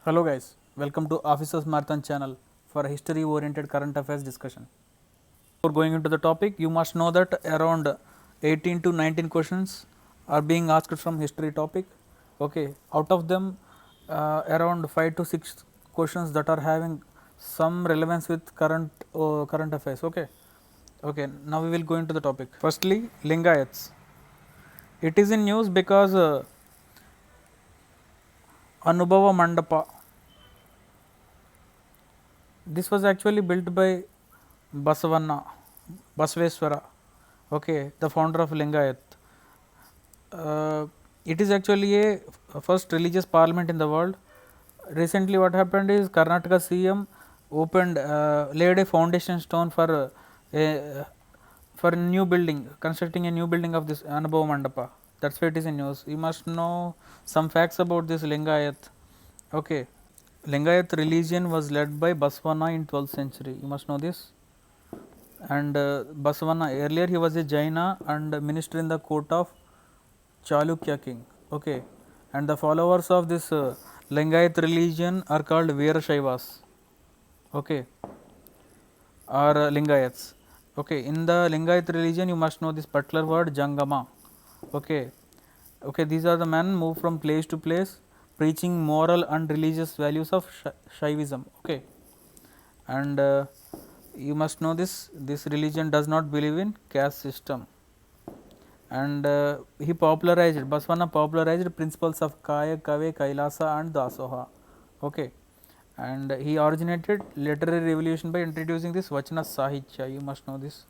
Hello guys, welcome to Officers Marathon channel for history oriented current affairs discussion. Before going into the topic, you must know that around 18 to 19 questions are being asked from history topic. Okay, out of them around 5 to 6 questions that are having some relevance with current affairs. Okay, now we will go into the topic. Firstly, Lingayats. It is in news because Anubhava Mandapa. This was actually built by Basaveswara, okay, the founder of Lingayat. It is actually a first religious parliament in the world. Recently, what happened is Karnataka CM laid a foundation stone for a new building, constructing a new building of this Anubhava Mandapa. That's why it is in news. You must know some facts about this Lingayat. Okay, Lingayat religion was led by Basavana in 12th century. You must know this. And Basavana, earlier he was a Jaina and minister in the court of Chalukya king. Okay, and the followers of this Lingayat religion are called Veerashaivas. Okay, or Lingayats. Okay, in the Lingayat religion, you must know this particular word Jangama. Okay, okay, these are the men moved from place to place, preaching moral and religious values of Shaivism. Okay, and you must know this religion does not believe in caste system, and he popularized Basavana popularized principles of Kaya, Kave, Kailasa and Dasoha. Okay, and he originated literary revolution by introducing this Vachana Sahitya. You must know this.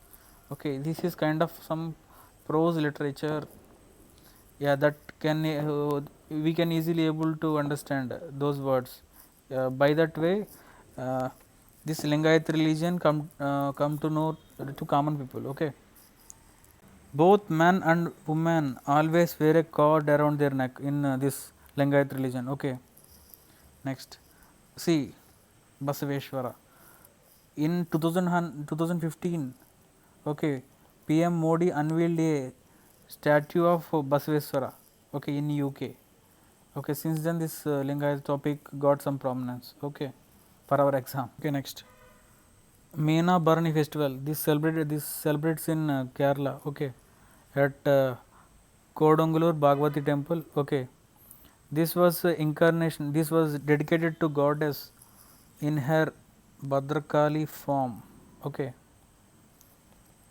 Okay, this is kind of some prose literature, yeah, that can we can easily able to understand those words. By that way, uh, this Lingayat religion come to know to common people. Okay, both man and woman always wear a cord around their neck in this Lingayat religion. Okay, next, see Basaveshwara in 2015. Okay, PM Modi unveiled a statue of Basaveshwara. Okay, in UK. Okay, since then this Lingayat topic got some prominence. Okay, for our exam. Okay, next, Meena Bharani festival. This celebrates in Kerala. Okay, at Kodangallur Bhagavati temple. Okay, this was incarnation. This was dedicated to goddess in her Bhadrakali form. Okay,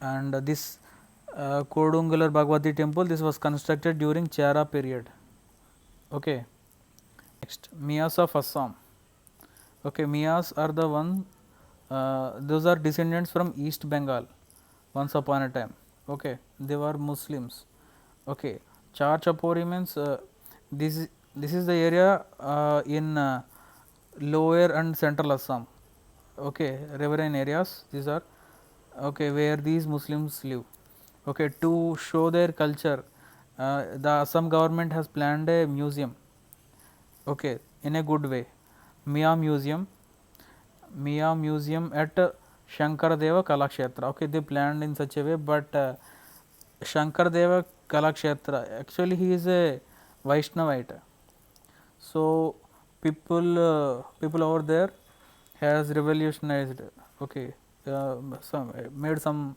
and this Kodungalar Bhagavati temple, this was constructed during Chera period. Okay, next, Miyas of Assam. Okay, Miyas are the one, those are descendants from East Bengal once upon a time. Okay, they were Muslims. Okay, Char Chapori means this is the area in lower and central Assam. Okay, riverine areas, these are, okay, where these Muslims live. Okay, to show their culture, the Assam government has planned a museum. Okay, in a good way, Mia Museum, at Shankaradeva Kalakshetra. Okay, they planned in such a way, but Shankaradeva Kalakshetra, actually he is a Vaishnavite. So people over there has revolutionized. Okay, some made some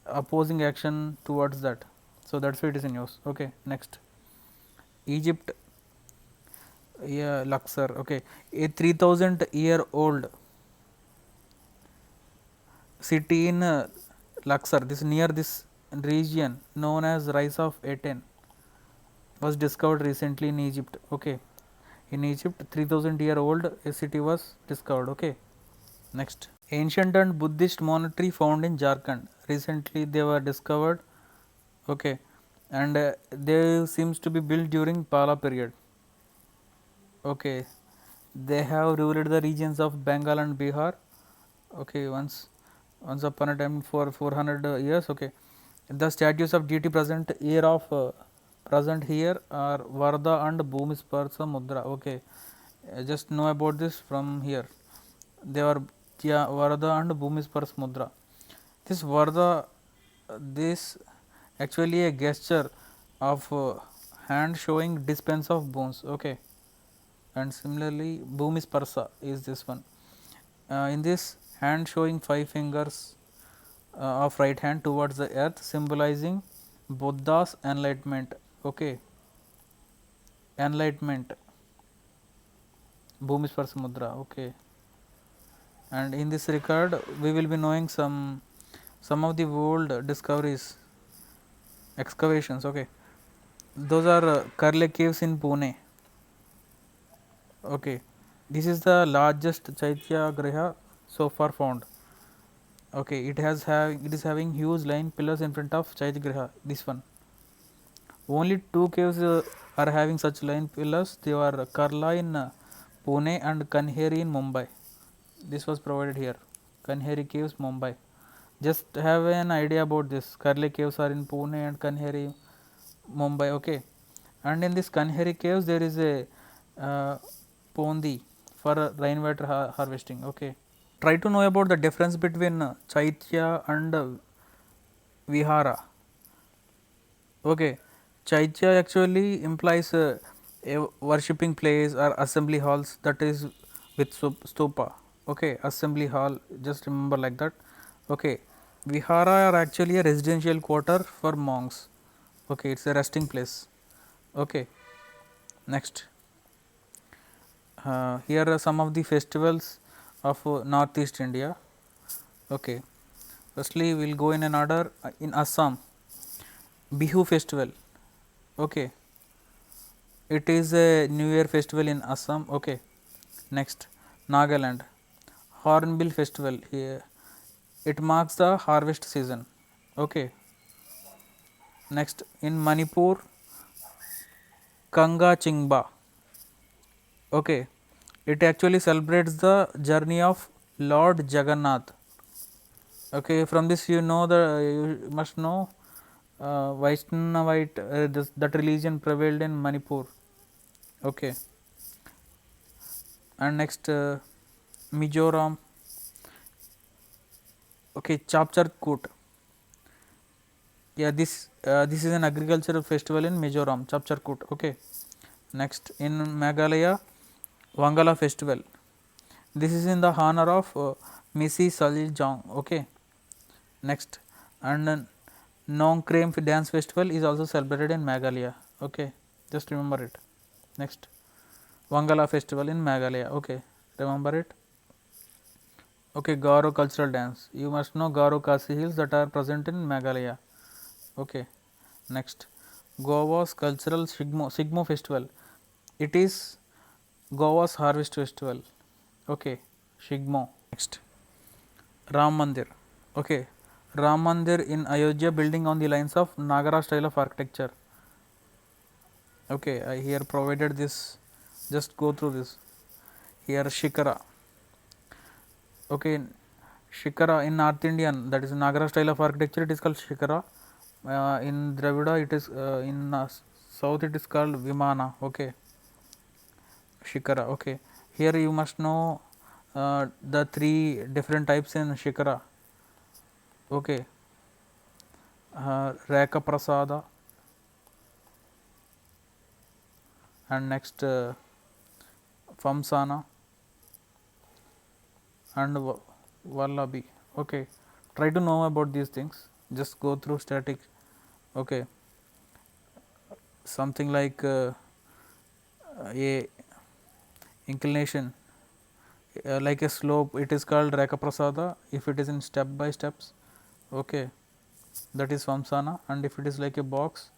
opposing action towards that. So that's why it is in news. Okay, next, Egypt, yeah, Luxor. Okay, a 3000-year-old city in Luxor, this near this region known as Rise of Aten, was discovered recently in Egypt. Okay, in Egypt, 3000-year-old a city was discovered. Okay, next, ancient and Buddhist monastery found in Jharkhand. Recently they were discovered. Okay, and they seems to be built during Pala period. Okay, they have ruled the regions of Bengal and Bihar. Okay, once upon a time for 400 years. Okay, the statues of deity present here are Varda and Bhumisparsa Mudra. Okay, just know about this from here. They are, yeah, Varda and Bhumisparsa Mudra. This Varda, this actually a gesture of hand showing dispense of boons. Okay, and similarly Bhumi Sparsa is this one. In this, hand showing 5 fingers of right hand towards the earth, symbolizing Buddha's enlightenment. Okay, enlightenment, Bhumi Sparsa Mudra. Okay, and in this record we will be knowing some of the old discoveries, excavations. Okay, those are Karle caves in Pune. Okay, this is the largest Chaitya Griha so far found. Okay, it is having huge line pillars in front of Chaitya Griha. This one, only 2 caves are having such line pillars. They are Karla in Pune and Kanheri in Mumbai. This was provided here, Kanheri caves, Mumbai. Just have an idea about this. Karle caves are in Pune and Kanheri, Mumbai. Okay, and in this Kanheri caves there is a pondi for rainwater harvesting. Okay, try to know about the difference between Chaitya and Vihara. Okay, Chaitya actually implies a worshipping place or assembly halls, that is with stupa. Okay, assembly hall, just remember like that. Okay, Vihara are actually a residential quarter for monks. Okay, it's a resting place. Okay, next, here are some of the festivals of Northeast India. Okay, firstly we will go in an order. In Assam, Bihu festival. Okay, it is a New Year festival in Assam. Okay, next, Nagaland, Hornbill festival. Here it marks the harvest season. Okay, next, in Manipur, Kanga Chingba. Okay, it actually celebrates the journey of Lord Jagannath. Okay, from this you know you must know Vaishnavite, that religion prevailed in Manipur. Okay, and next, Mizoram. Okay, Chapchar Kut. Yeah, this is an agricultural festival in Mizoram, Chapchar Kut. Okay, next, in Meghalaya, Wangala festival. This is in the honor of Missy Saljong. Okay, next, and Nong Krem dance festival is also celebrated in Meghalaya. Okay, just remember it. Next, Wangala festival in Meghalaya. Okay, remember it. Okay, Garo cultural dance. You must know Garo Khasi hills that are present in Meghalaya. Okay, next, Goa's cultural Sigmo festival. It is Goa's harvest festival. Okay, Shigmo. Next, Ram Mandir. Okay, Ram Mandir in Ayodhya, building on the lines of Nagara style of architecture. Okay, I here provided this. Just go through this. Here Shikara. Okay, Shikara in North Indian, that is Nagara style of architecture, it is called Shikara. In Dravida it is in south it is called Vimana. Okay, Shikara. Okay, here you must know the 3 different types in Shikara. Okay, Reka Prasada, and next, Famsana and Vallabi. Okay, try to know about these things, just go through static. Okay, something like a inclination, like a slope, it is called Reka Prasada. If it is in step by steps, okay, that is Vamsana, and if it is like a box,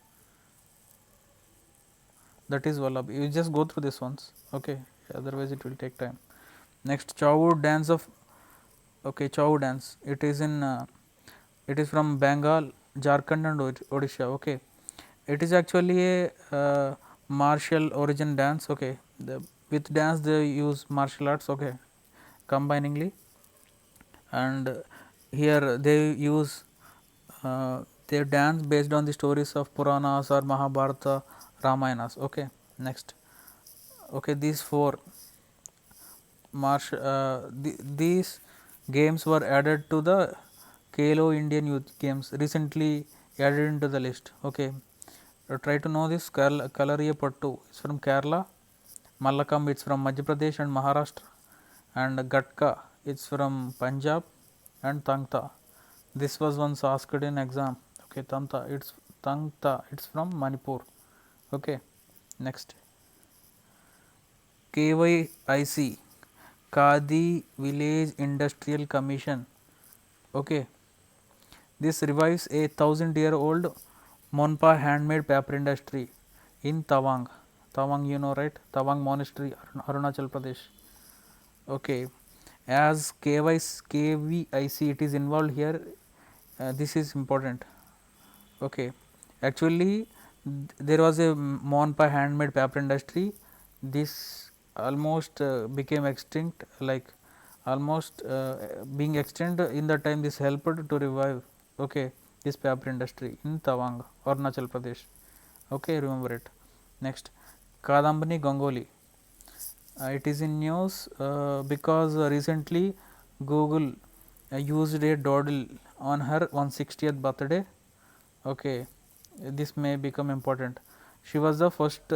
that is Vallabh. You just go through this once. Okay, otherwise it will take time. Next, Chow dance of, okay, Chow dance, it is in it is from Bengal, Jharkhand and Odisha. Okay, it is actually a martial origin dance. Okay, with dance they use martial arts. Okay, combiningly, and here they use they dance based on the stories of Puranas or Mahabharata, Ramayanas. Okay, next, okay, these 4 these games were added to the Kalo Indian Youth Games, recently added into the list. Okay, try to know this. Kalariya Pattu is from Kerala, Mallakhamb, it's from Madhya Pradesh and Maharashtra, and Gatka, it's from Punjab, and Tangta, this was once asked in exam. Okay, Tangta, it's from Manipur. Okay, next, KYIC, Khadi Village Industrial Commission. Okay, this revives a 1,000-year-old Monpa handmade paper industry in Tawang. Tawang, you know, right? Tawang Monastery, Arunachal Pradesh. Okay, as KVIC, it is involved here. This is important. Okay, actually, there was a Monpa handmade paper industry. This almost became extinct, like almost being extinct in the time. This helped to revive, okay, this paper industry in Tawang, Arunachal Pradesh. Okay, remember it. Next, Kadambani Gangoli. It is in news because recently Google used a doodle on her 160th birthday. Okay, this may become important. She was the first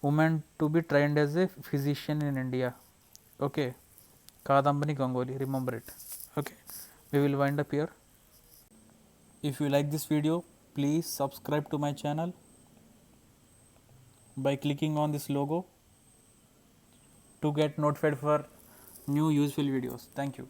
woman to be trained as a physician in India. Okay, Kadambani Gangoli, remember it. Okay, we will wind up here. If you like this video, please subscribe to my channel by clicking on this logo to get notified for new useful videos. Thank you.